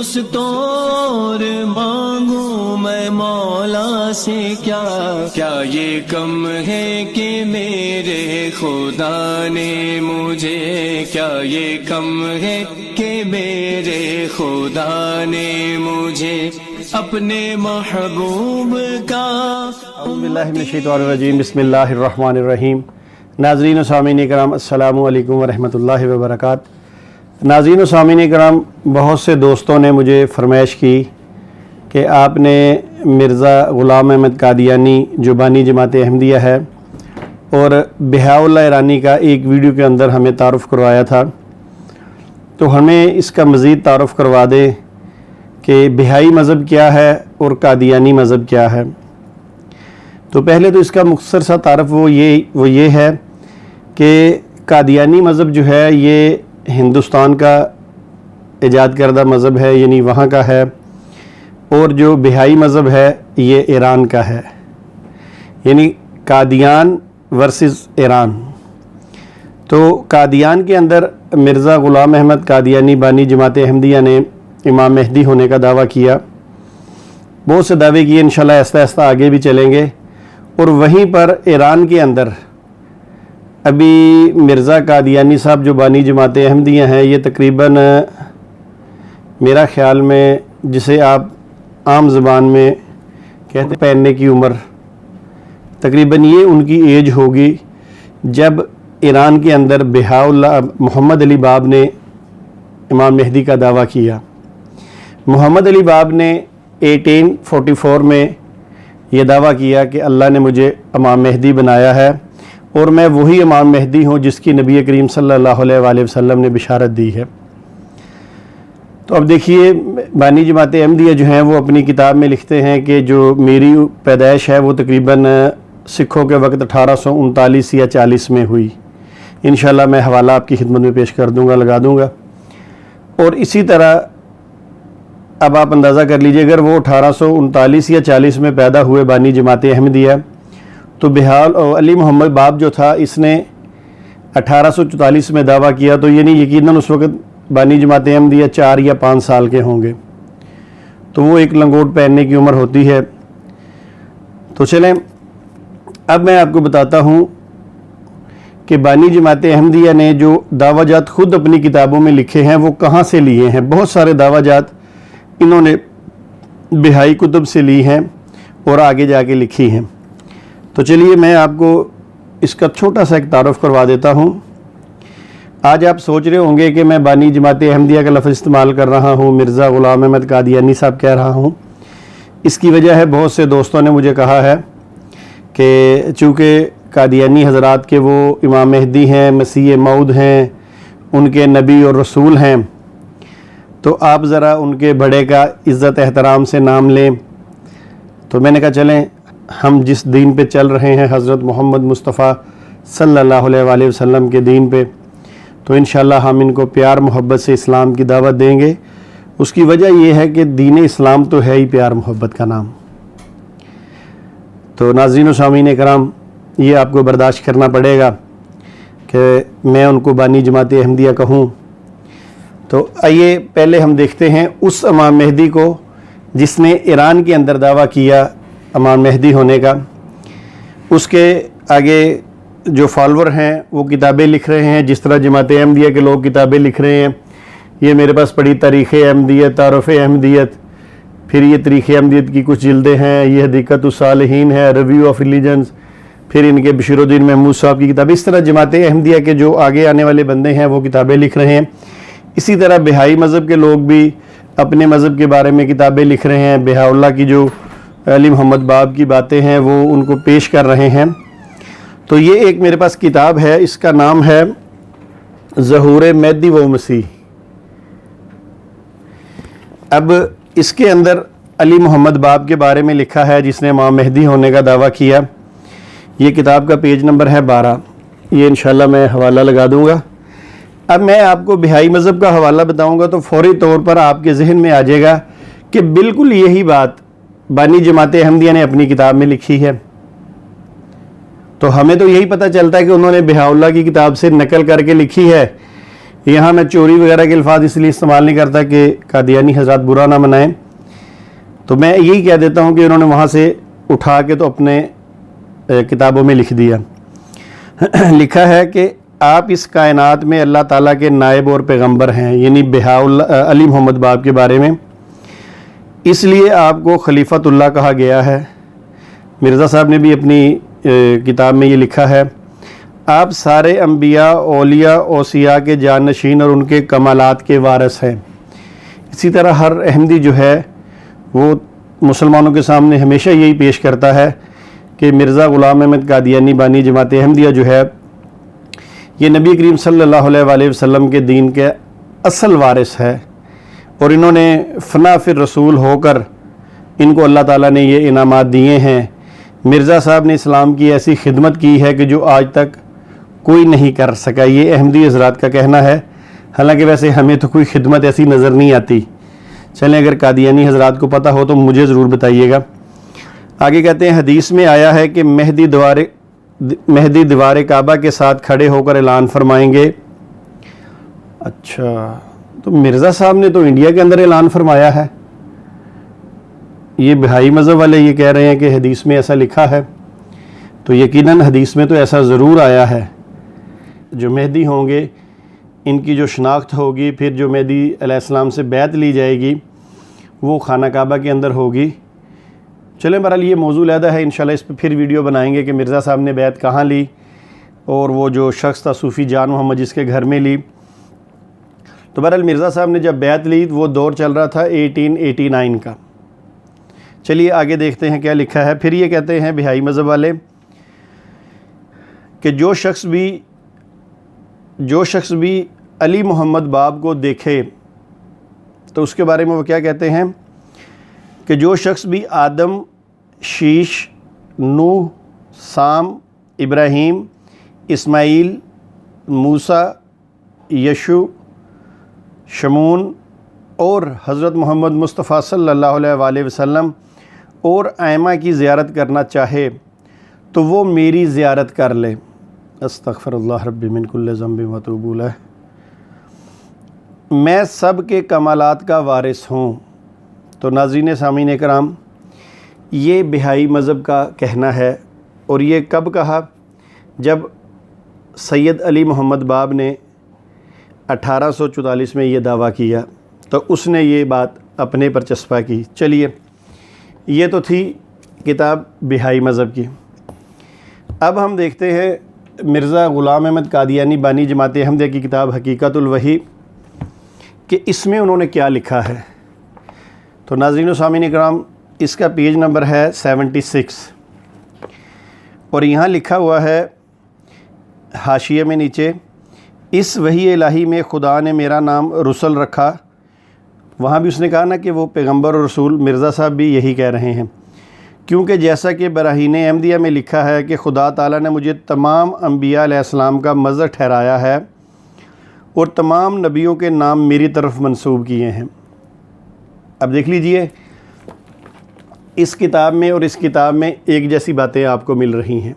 दोस्तों और मांगू मैं मौला से क्या, क्या ये कम है कि मेरे खुदा ने मुझे, क्या ये कम है कि मेरे खुदा ने मुझे अपने महबूब का। बिस्मिल्लाहिर्रहमानिर्रहीम, बिस्मिल्लाहिर्रहमानिर्रहीम। नाज़रीन व सामीन कराम, अस्सलामु अलैकुम वरहमतुल्लाहि वबरकातुहू। नाज़रीन व सामीन कराम, बहुत से दोस्तों ने मुझे फरमाइश की कि आपने मिर्ज़ा ग़ुलाम अहमद कादियानी जो बानी जमात अहमदिया है और बहाउल्लाह ईरानी का एक वीडियो के अंदर हमें तारुफ़ करवाया था, तो हमें इसका मज़ीद तारुफ़ करवा दें कि बहाई मज़हब क्या है और कादियानी मज़हब क्या है। तो पहले तो इसका मुख्तसर सा तारुफ़ वो ये है कि कादियानी मज़हब जो है ये हिंदुस्तान का ईजाद करदा मज़हब है, यानी वहाँ का है, और जो बहाई मज़हब है ये ईरान का है, यानी कादियान वर्सेस ईरान। तो कादियान के अंदर मिर्ज़ा ग़ुलाम अहमद कादियानी बानी जमात अहमदिया ने इमाम मेहदी होने का दावा किया। बहुत से दावे किए, इंशाल्लाह आहिस्ता आहिस्ता आगे भी चलेंगे। और वहीं पर ईरान के अंदर अभी मिर्ज़ा कादियानी साहब जो बानी जमात अहमदिया हैं, ये तकरीबन मेरा ख़्याल में जिसे आप आम ज़बान में कहते पहनने की उम्र, तकरीबन ये उनकी एज होगी जब ईरान के अंदर बहाउल्लाह मोहम्मद अली बाब ने इमाम मेहदी का दावा किया। मोहम्मद अली बाब ने 1844 में ये दावा किया कि अल्लाह ने मुझे इमाम मेहदी बनाया है और मैं वही इमाम मेहदी हूँ जिसकी नबी करीम सल्लल्लाहु अलैहि वसल्लम ने बिशारत दी है। तो अब देखिए, बानी जमात अहमदिया जो हैं वो अपनी किताब में लिखते हैं कि जो मेरी पैदाइश है वो तकरीबन सिखों के वक्त 1839 या 40 में हुई। इंशाल्लाह मैं हवाला आपकी खिदमत में पेश कर दूँगा, लगा दूँगा। और इसी तरह अब आप अंदाज़ा कर लीजिए, अगर वो 1839 या 40 में पैदा हुए बानी जमात अहमदिया, तो बहाल अली मोहम्मद बाब जो था इसने 1844 में दावा किया, तो यानी यकीनन उस वक़्त बानी जमात अहमदिया 4 या 5 साल के होंगे। तो वो एक लंगोट पहनने की उम्र होती है। तो चलें, अब मैं आपको बताता हूँ कि बानी जमात अहमदिया ने जो दावाजात ख़ुद अपनी किताबों में लिखे हैं वो कहाँ से लिए हैं। बहुत सारे दावाजात इन्होंने बहाई कुतुब से ली हैं और आगे जाके लिखी हैं। तो चलिए मैं आपको इसका छोटा सा एक तारुफ़ करवा देता हूँ। आज आप सोच रहे होंगे कि मैं बानी जमात अहमदिया का लफ्ज़ इस्तेमाल कर रहा हूँ, मिर्ज़ा ग़ुलाम अहमद कादियानी साहब कह रहा हूँ। इसकी वजह है, बहुत से दोस्तों ने मुझे कहा है कि चूँकि कादियानी हज़रात के वो इमाम मेहदी हैं, मसीह मऊद हैं, उनके नबी और रसूल हैं, तो आप ज़रा उनके बड़े का इज़्ज़त एहतराम से नाम लें। तो मैंने कहा चलें, हम जिस दीन पे चल रहे हैं हज़रत मोहम्मद मुस्तफ़ा सल्लल्लाहु अलैहि वसल्लम के दीन पे, तो इंशाल्लाह हम इनको प्यार मोहब्बत से इस्लाम की दावत देंगे। उसकी वजह यह है कि दीन इस्लाम तो है ही प्यार मोहब्बत का नाम। तो नाज़रीन व सामीन कराम, ये आपको बर्दाश्त करना पड़ेगा कि मैं उनको बानी जमात अहमदिया कहूँ। तो आइए पहले हम देखते हैं उस इमाम मेहदी को जिसने ईरान के अंदर दावा किया इमाम मेहदी होने का। उसके आगे जो फॉलोअर हैं वो किताबें लिख रहे हैं, जिस तरह जमात अहमदिया के लोग किताबें लिख रहे हैं। ये मेरे पास पड़ी तारीख़ अहमदियत, तारुफ़ अहमदियत, फिर ये तारीख़ अहमदियत की कुछ जिल्दें हैं, ये हदीक़तुस सालिहीन है, रिव्यू ऑफ रिलीजन्स, फिर इनके बशीरुद्दीन महमूद साहब की किताब। इस तरह जमात अहमदिया के जो आगे आने वाले बंदे हैं वो किताबें लिख रहे हैं। इसी तरह बहाई मज़हब के लोग भी अपने मज़हब के बारे में किताबें लिख रहे हैं। बहाउल्लाह की जो अली मोहम्मद बाब की बातें हैं वो उनको पेश कर रहे हैं। तो ये एक मेरे पास किताब है, इसका नाम है ज़हूर मेहदी व मसीह। अब इसके अंदर अली मोहम्मद बाब के बारे में लिखा है जिसने इमाम मेहदी होने का दावा किया। ये किताब का पेज नंबर है 12। ये इंशाल्लाह मैं हवाला लगा दूँगा। अब मैं आपको बहाई मज़हब का हवाला बताऊंगा तो फौरी तौर पर आपके जहन में आ जाएगा कि बिल्कुल यही बात बानी जमात अहमदिया ने अपनी किताब में लिखी है। तो हमें तो यही पता चलता है कि उन्होंने बहाउल्लाह की किताब से नकल करके लिखी है, यहाँ मैं चोरी वगैरह के अल्फाज इसलिए इस्तेमाल नहीं करता कि कादियानी हजरत बुरा ना मनाएं, तो मैं यही कह देता हूँ कि उन्होंने वहाँ से उठा के तो अपने किताबों में लिख दिया। लिखा है कि आप इस कायनात में अल्लाह ताला के नायब और पैगंबर हैं, यानी बहाउल्लाह अली मोहम्मद बाब के बारे में, इसलिए आपको खलीफतुल्लाह कहा गया है। मिर्ज़ा साहब ने भी अपनी किताब में ये लिखा है, आप सारे अम्बिया औलिया औसिया के जानशीन और उनके कमालात के वारिस हैं। इसी तरह हर अहमदी जो है वो मुसलमानों के सामने हमेशा यही पेश करता है कि मिर्ज़ा ग़ुलाम अहमद कादियानी बानी जमात अहमदिया जो है ये नबी करीम सल्लल्लाहु अलैहि वसल्लम के दीन के असल वारिस है, और इन्होंने फ़ना फिर रसूल होकर इनको अल्लाह ताला ने ये इनामात दिए हैं। मिर्ज़ा साहब ने इस्लाम की ऐसी खिदमत की है कि जो आज तक कोई नहीं कर सका। ये अहमदी हज़रात का कहना है, हालांकि वैसे हमें तो कोई खिदमत ऐसी नज़र नहीं आती। चलें, अगर कादियानी हज़रात को पता हो तो मुझे ज़रूर बताइएगा। आगे कहते हैं, हदीस में आया है कि मेहदी दीवार काबा के साथ खड़े होकर ऐलान फरमाएंगे। अच्छा, तो मिर्ज़ा साहब ने तो इंडिया के अंदर ऐलान फरमाया है। ये बहाई मज़हब वाले ये कह रहे हैं कि हदीस में ऐसा लिखा है, तो यकीनन हदीस में तो ऐसा ज़रूर आया है। जो मेहदी होंगे इनकी जो शनाख्त होगी, फिर जो मेहदी अलैहिस्सलाम से बैत ली जाएगी वो खाना काबा के अंदर होगी। चलें, बहरहाल ये मौजू लहदा है, इंशाल्लाह इस पर फिर वीडियो बनाएंगे कि मिर्ज़ा साहब ने बैत कहाँ ली और वो जो शख्स था सूफ़ी जान मोहम्मद जिसके घर में ली। तो बहरहाल मिर्ज़ा साहब ने जब बैत ली वो दौर चल रहा था 1889 का। चलिए आगे देखते हैं क्या लिखा है। फिर ये कहते हैं बहाई मज़हब वाले कि जो शख्स भी अली मोहम्मद बाब को देखे, तो उसके बारे में वो क्या कहते हैं कि जो शख्स भी आदम, शीश, नूह, साम, इब्राहीम, इस्माइल, मूसा, यशु, शमून और हज़रत मोहम्मद मुस्तफ़ा सल्लल्लाहु अलैहि वसल्लम और आइमा की ज़ियारत करना चाहे तो वो मेरी ज़ियारत कर ले। अस्तग़फ़िरुल्लाह रब्बी मिन कुल्लि ज़ंबिन व अतूबु इलैह। मैं सब के कमालात का वारिस हूँ। तो नाज़रीन सामीन इकराम, ये बहाई मज़हब का कहना है, और ये कब कहा? जब सैयद अली मोहम्मद बाब ने 1844 में ये दावा किया तो उसने ये बात अपने पर चस्पा की। चलिए, ये तो थी किताब बहाई मज़हब की। अब हम देखते हैं मिर्ज़ा ग़ुलाम अहमद कादियानी बानी जमात अहमदिया की किताब हकीकतुल वही कि इसमें उन्होंने क्या लिखा है। तो नाज़रीन व सामीन इकराम, इसका पेज नंबर है 76 और यहाँ लिखा हुआ है हाशिये में नीचे, इस वही इलाही में खुदा ने मेरा नाम रुसल रखा। वहाँ भी उसने कहा ना कि वो पैगंबर और रसूल। मिर्ज़ा साहब भी यही कह रहे हैं, क्योंकि जैसा कि बराहीन अहमदिया में लिखा है कि खुदा ताला ने मुझे तमाम अम्बिया अलैहिस्सलाम का मज़हर ठहराया है और तमाम नबियों के नाम मेरी तरफ मंसूब किए हैं। अब देख लीजिए, इस किताब में और इस किताब में एक जैसी बातें आपको मिल रही हैं।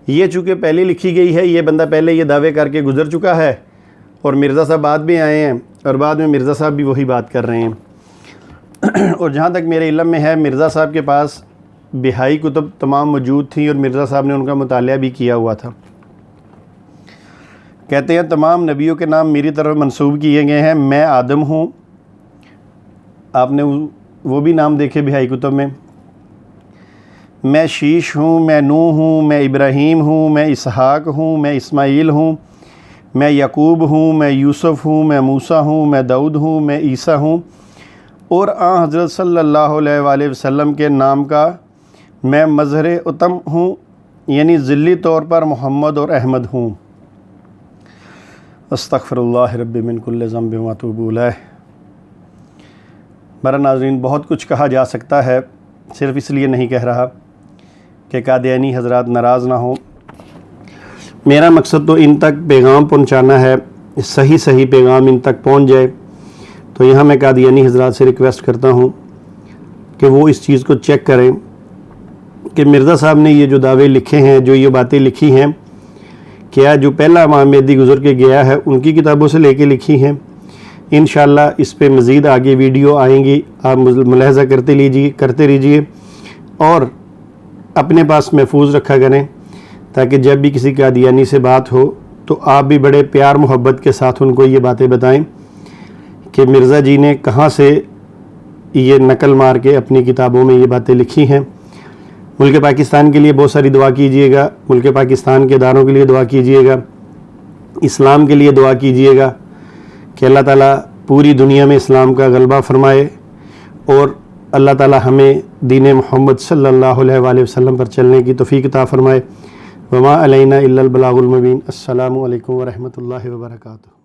ये चूँकि पहले लिखी गई है, ये बंदा पहले ये दावे करके गुज़र चुका है और मिर्ज़ा साहब बाद में आए हैं और बाद में मिर्ज़ा साहब भी वही बात कर रहे हैं। और जहाँ तक मेरे इल्म में है, मिर्ज़ा साहब के पास बहाई कुतुब तमाम मौजूद थी और मिर्ज़ा साहब ने उनका मुतालिया भी किया हुआ था। कहते हैं तमाम नबियों के नाम मेरी तरफ मंसूब किए गए हैं। मैं आदम हूँ, आपने वो भी नाम देखे बहाई कुतुब में। मैं शीश हूँ, मैं नूह हूँ, मैं इब्राहीम हूँ, मैं इसहाक हूँ, मैं इस्माइल हूँ, मैं यकूब हूँ, मैं यूसुफ़ हूँ, मैं मूसा हूँ, मैं दाऊद हूँ, मैं ईसा हूँ और हज़रत सल्लल्लाहु अलैहि वसल्लम के नाम का मैं मज़हर उतम हूँ, यानी ज़िल्ली तौर पर मोहम्मद और अहमद हूँ। अस्तग़फ़िरुल्लाह रब्बी मिन कुल्लि ज़ंबिन व अतूबु इलैह। मेरा नाज़रीन, बहुत कुछ कहा जा सकता है, सिर्फ़ इसलिए नहीं कह रहा कि कादियानी हज़रात नाराज़ ना हो। मेरा मकसद तो इन तक पैगाम पहुंचाना है, सही पैगाम इन तक पहुंच जाए। तो यहाँ मैं कादियानी हज़रात से रिक्वेस्ट करता हूँ कि वो इस चीज़ को चेक करें कि मिर्ज़ा साहब ने ये जो दावे लिखे हैं, जो ये बातें लिखी हैं क्या जो पहला इमाम मेहदी गुज़र के गया है उनकी किताबों से लेके लिखी हैं। इंशाअल्लाह इस पे मज़ीद आगे वीडियो आएंगी, आप मुलाहज़ा करते रहिए और अपने पास महफूज रखा करें, ताकि जब भी किसी कादियानी से बात हो तो आप भी बड़े प्यार मोहब्बत के साथ उनको ये बातें बताएं कि मिर्ज़ा जी ने कहाँ से ये नकल मार के अपनी किताबों में ये बातें लिखी हैं। मुल्क पाकिस्तान के लिए बहुत सारी दुआ कीजिएगा, मुल्क पाकिस्तान के इदारों के लिए दुआ कीजिएगा, इस्लाम के लिए दुआ कीजिएगा कि अल्लाह ताला पूरी दुनिया में इस्लाम का गलबा फरमाए और अल्लाह ताला हमें दीन मोहम्मद सल्लल्लाहु अलैहि वसल्लम पर चलने की तौफीक अता फरमाए। वमा अलैना इल्लल बलागुल मुबीन। अस्सलामु अलैकुम व रहमतुल्लाहि व बरकातुहू।